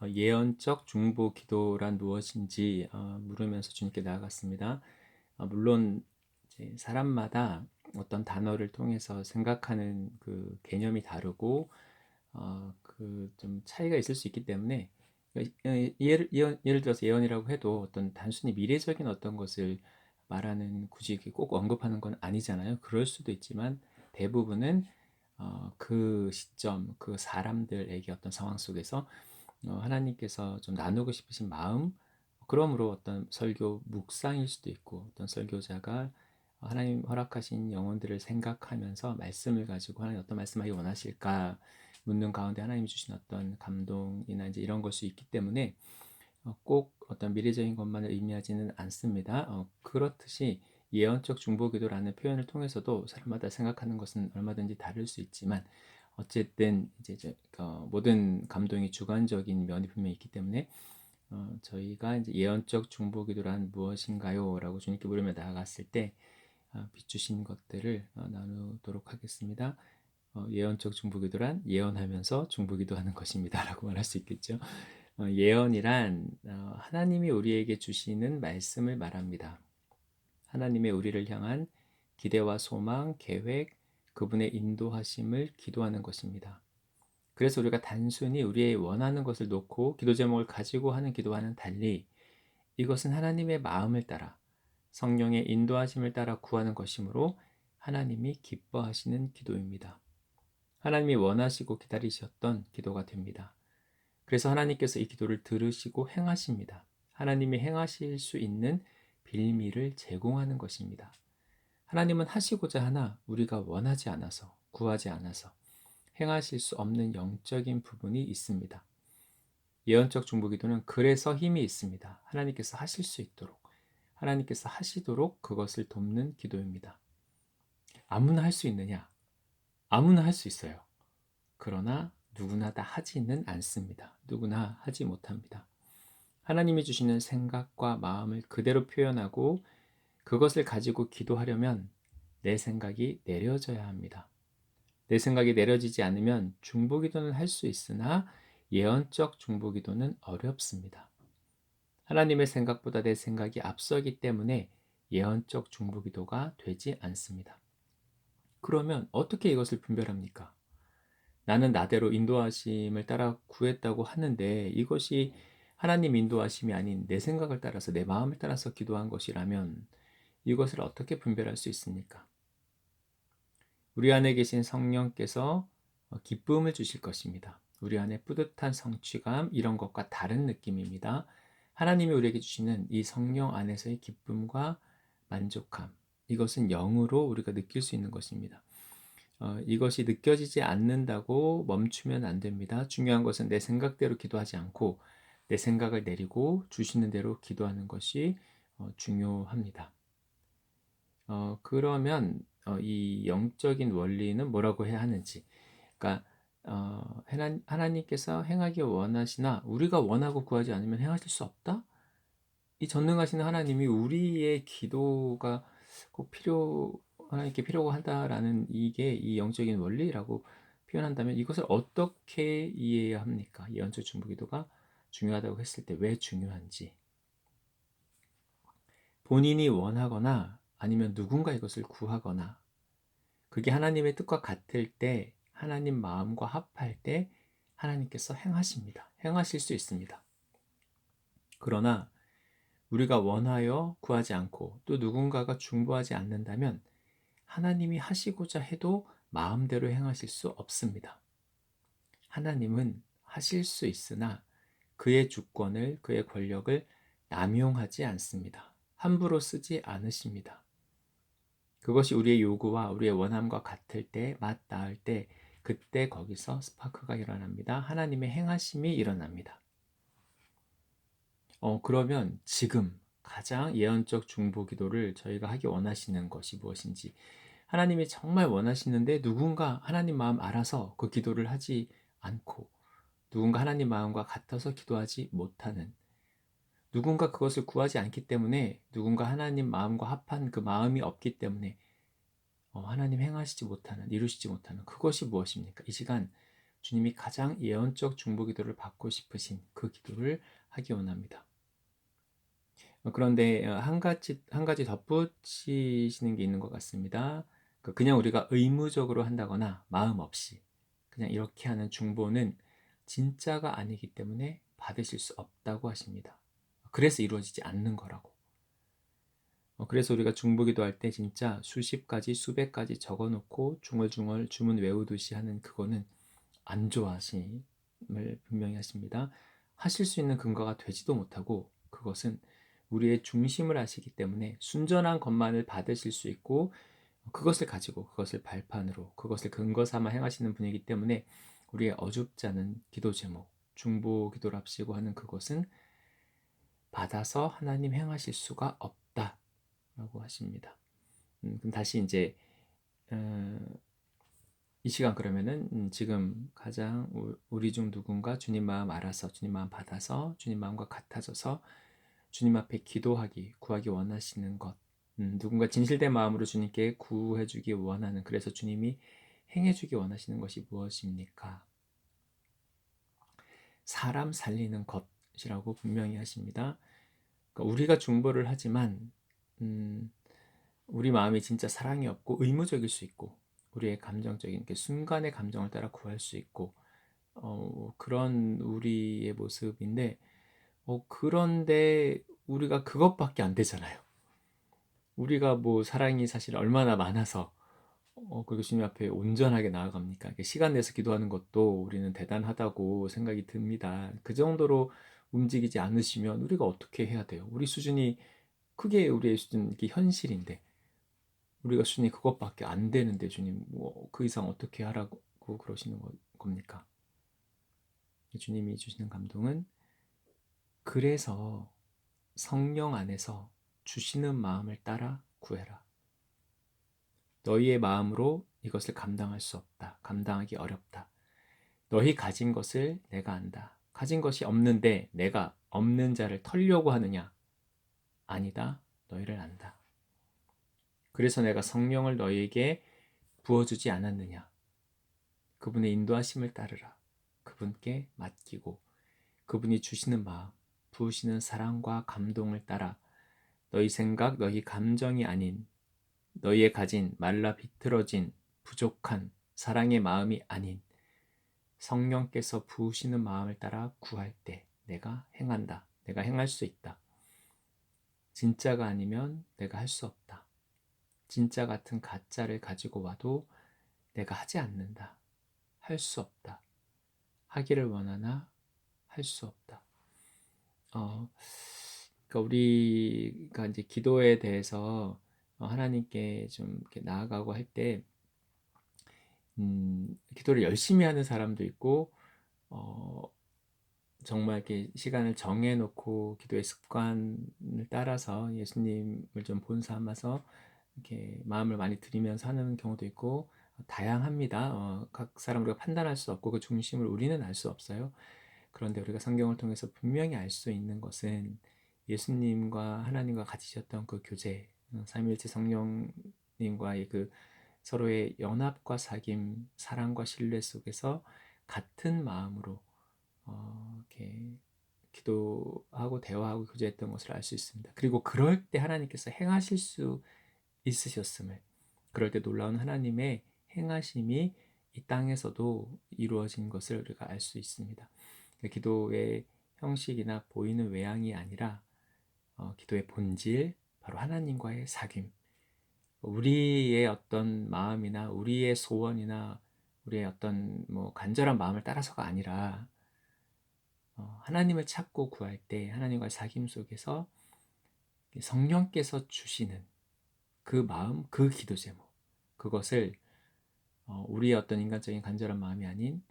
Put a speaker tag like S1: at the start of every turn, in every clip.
S1: 예언적 중보 기도란 무엇인지 물으면서 주님께 나아갔습니다. 물론 이제 사람마다 어떤 단어를 통해서 생각하는 그 개념이 다르고 그 좀 차이가 있을 수 있기 때문에 예를 들어서 예언이라고 해도 어떤 단순히 미래적인 어떤 것을 말하는 굳이 이렇게 꼭 언급하는 건 아니잖아요. 그럴 수도 있지만 대부분은 그 시점, 그 사람들에게 어떤 상황 속에서 하나님께서 좀 나누고 싶으신 마음, 그러므로 어떤 설교 묵상일 수도 있고 어떤 설교자가 하나님 허락하신 영혼들을 생각하면서 말씀을 가지고 하나님 어떤 말씀하기 원하실까 묻는 가운데 하나님이 주신 어떤 감동이나 이제 이런 것이 있기 때문에 꼭 어떤 미래적인 것만을 의미하지는 않습니다. 그렇듯이 예언적 중보기도라는 표현을 통해서도 사람마다 생각하는 것은 얼마든지 다를 수 있지만 어쨌든 이제 모든 감동이 주관적인 면이 분명히 있기 때문에 저희가 이제 예언적 중보기도란 무엇인가요? 라고 주님께 물으며 나아갔을 때 비추신 것들을 나누도록 하겠습니다. 예언적 중보기도란 예언하면서 중보기도하는 것입니다. 라고 말할 수 있겠죠. 예언이란 하나님이 우리에게 주시는 말씀을 말합니다. 하나님의 우리를 향한 기대와 소망, 계획, 그분의 인도하심을 기도하는 것입니다. 그래서 우리가 단순히 우리의 원하는 것을 놓고 기도 제목을 가지고 하는 기도와는 달리 이것은 하나님의 마음을 따라 성령의 인도하심을 따라 구하는 것이므로 하나님이 기뻐하시는 기도입니다. 하나님이 원하시고 기다리셨던 기도가 됩니다. 그래서 하나님께서 이 기도를 들으시고 행하십니다. 하나님이 행하실 수 있는 빌미를 제공하는 것입니다. 하나님은 하시고자 하나 우리가 원하지 않아서 구하지 않아서 행하실 수 없는 영적인 부분이 있습니다. 예언적 중보기도는 그래서 힘이 있습니다. 하나님께서 하실 수 있도록 하나님께서 하시도록 그것을 돕는 기도입니다. 아무나 할 수 있느냐? 아무나 할 수 있어요. 그러나 누구나 다 하지는 않습니다. 누구나 하지 못합니다. 하나님이 주시는 생각과 마음을 그대로 표현하고 그것을 가지고 기도하려면 내 생각이 내려져야 합니다. 내 생각이 내려지지 않으면 중보기도는 할 수 있으나 예언적 중보기도는 어렵습니다. 하나님의 생각보다 내 생각이 앞서기 때문에 예언적 중보기도가 되지 않습니다. 그러면 어떻게 이것을 분별합니까? 나는 나대로 인도하심을 따라 구했다고 하는데 이것이 하나님 인도하심이 아닌 내 생각을 따라서 내 마음을 따라서 기도한 것이라면 이것을 어떻게 분별할 수 있습니까? 우리 안에 계신 성령께서 기쁨을 주실 것입니다. 우리 안에 뿌듯한 성취감, 이런 것과 다른 느낌입니다. 하나님이 우리에게 주시는 이 성령 안에서의 기쁨과 만족함, 이것은 영으로 우리가 느낄 수 있는 것입니다. 이것이 느껴지지 않는다고 멈추면 안 됩니다. 중요한 것은 내 생각대로 기도하지 않고 내 생각을 내리고 주시는 대로 기도하는 것이 중요합니다. 그러면 이 영적인 원리는 뭐라고 해야 하는지, 그러니까 하나님께서 행하기 원하시나 우리가 원하고 구하지 않으면 행하실 수 없다? 이 전능하신 하나님이 우리의 기도가 꼭 하나님께 필요가 하다라는 이게 이 영적인 원리라고 표현한다면 이것을 어떻게 이해해야 합니까? 예언적 중보기도가 중요하다고 했을 때 왜 중요한지. 본인이 원하거나 아니면 누군가 이것을 구하거나 그게 하나님의 뜻과 같을 때 하나님 마음과 합할 때 하나님께서 행하십니다. 행하실 수 있습니다. 그러나 우리가 원하여 구하지 않고 또 누군가가 중보하지 않는다면 하나님이 하시고자 해도 마음대로 행하실 수 없습니다. 하나님은 하실 수 있으나 그의 주권을, 그의 권력을 남용하지 않습니다. 함부로 쓰지 않으십니다. 그것이 우리의 요구와 우리의 원함과 같을 때, 맞닿을 때, 그때 거기서 스파크가 일어납니다. 하나님의 행하심이 일어납니다. 그러면 지금 가장 예언적 중보 기도를 저희가 하기 원하시는 것이 무엇인지, 하나님이 정말 원하시는데 누군가 하나님 마음 알아서 그 기도를 하지 않고 누군가 하나님 마음과 같아서 기도하지 못하는, 누군가 그것을 구하지 않기 때문에 누군가 하나님 마음과 합한 그 마음이 없기 때문에 하나님 행하시지 못하는, 이루시지 못하는 그것이 무엇입니까? 이 시간 주님이 가장 예언적 중보 기도를 받고 싶으신 그 기도를 하기 원합니다. 그런데 한 가지 덧붙이시는 게 있는 것 같습니다. 그냥 우리가 의무적으로 한다거나 마음 없이 그냥 이렇게 하는 중보는 진짜가 아니기 때문에 받으실 수 없다고 하십니다. 그래서 이루어지지 않는 거라고. 그래서 우리가 중보기도 할 때 진짜 수십 가지, 수백 가지 적어놓고 중얼중얼 주문 외우듯이 하는 그거는 안 좋아하심을 분명히 하십니다. 하실 수 있는 근거가 되지도 못하고 그것은 우리의 중심을 아시기 때문에 순전한 것만을 받으실 수 있고 그것을 가지고 그것을 발판으로 그것을 근거 삼아 행하시는 분이기 때문에 우리의 어줍지 않은 기도 제목, 중보 기도를 합시고 하는 그것은 받아서 하나님 행하실 수가 없다라고 하십니다. 그럼 다시 이제 어, 이 시간 그러면은 지금 가장 우리 중 누군가 주님 마음 알아서 주님 마음 받아서 주님 마음과 같아져서 주님 앞에 기도하기 구하기 원하시는 것 누군가 진실된 마음으로 주님께 구해주기 원하는 그래서 주님이 행해주기 원하시는 것이 무엇입니까? 사람 살리는 것이라고 분명히 하십니다. 그러니까 우리가 중보를 하지만 우리 마음이 진짜 사랑이 없고 의무적일 수 있고 우리의 감정적인 순간의 감정을 따라 구할 수 있고 그런 우리의 모습인데 그런데 우리가 그것밖에 안 되잖아요. 우리가 뭐 사랑이 사실 얼마나 많아서 그 주님 앞에 온전하게 나아갑니까? 시간 내서 기도하는 것도 우리는 대단하다고 생각이 듭니다. 그 정도로 움직이지 않으시면 우리가 어떻게 해야 돼요? 우리 수준이 크게 우리의 수준 이게 현실인데 우리가 수준이 그것밖에 안 되는데 주님 뭐 그 이상 어떻게 하라고 그러시는 겁니까? 주님이 주시는 감동은 그래서 성령 안에서 주시는 마음을 따라 구해라. 너희의 마음으로 이것을 감당할 수 없다. 감당하기 어렵다. 너희 가진 것을 내가 안다. 가진 것이 없는데 내가 없는 자를 털려고 하느냐? 아니다. 너희를 안다. 그래서 내가 성령을 너희에게 부어주지 않았느냐? 그분의 인도하심을 따르라. 그분께 맡기고 그분이 주시는 마음, 부으시는 사랑과 감동을 따라 너희 생각, 너희 감정이 아닌 너희의 가진 말라 비틀어진 부족한 사랑의 마음이 아닌 성령께서 부으시는 마음을 따라 구할 때 내가 행한다. 내가 행할 수 있다. 진짜가 아니면 내가 할 수 없다. 진짜 같은 가짜를 가지고 와도 내가 하지 않는다. 할 수 없다. 하기를 원하나 할 수 없다. 그러니까 우리가 이제 기도에 대해서 하나님께 좀 이렇게 나아가고 할 때, 기도를 열심히 하는 사람도 있고, 어, 정말 이렇게 시간을 정해놓고 기도의 습관을 따라서 예수님을 좀 본 삼아서 이렇게 마음을 많이 들이면서 하는 경우도 있고, 다양합니다. 각 사람 우리가 판단할 수 없고 그 중심을 우리는 알 수 없어요. 그런데 우리가 성경을 통해서 분명히 알 수 있는 것은 예수님과 하나님과 가지셨던 그 교제, 삼위일체 성령님과의 그 서로의 연합과 사귐, 사랑과 신뢰 속에서 같은 마음으로 이렇게 기도하고 대화하고 교제했던 것을 알 수 있습니다. 그리고 그럴 때 하나님께서 행하실 수 있으셨음을, 그럴 때 놀라운 하나님의 행하심이 이 땅에서도 이루어진 것을 우리가 알 수 있습니다. 기도의 형식이나 보이는 외양이 아니라 기도의 본질, 바로 하나님과의 사귐, 우리의 어떤 마음이나 우리의 소원이나 우리의 어떤 뭐 간절한 마음을 따라서가 아니라 하나님을 찾고 구할 때 하나님과의 사귐 속에서 성령께서 주시는 그 마음, 그 기도 제목, 그것을 우리의 어떤 인간적인 간절한 마음이 아닌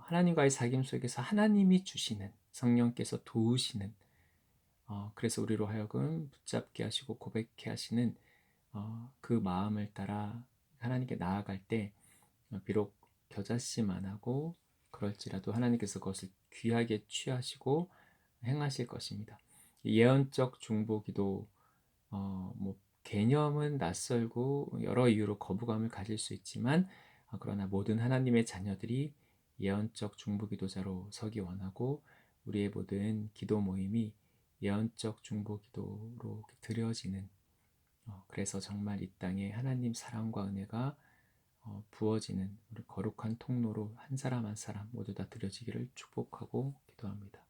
S1: 하나님과의 사귐 속에서 하나님이 주시는 성령께서 도우시는 그래서 우리로 하여금 붙잡게 하시고 고백케 하시는 그 마음을 따라 하나님께 나아갈 때 비록 겨자씨만 안 하고 그럴지라도 하나님께서 그것을 귀하게 취하시고 행하실 것입니다. 예언적 중보기도 뭐 개념은 낯설고 여러 이유로 거부감을 가질 수 있지만 그러나 모든 하나님의 자녀들이 예언적 중보기도자로 서기 원하고 우리의 모든 기도 모임이 예언적 중보기도로 드려지는 그래서 정말 이 땅에 하나님 사랑과 은혜가 부어지는 우리 거룩한 통로로 한 사람 한 사람 모두 다 드려지기를 축복하고 기도합니다.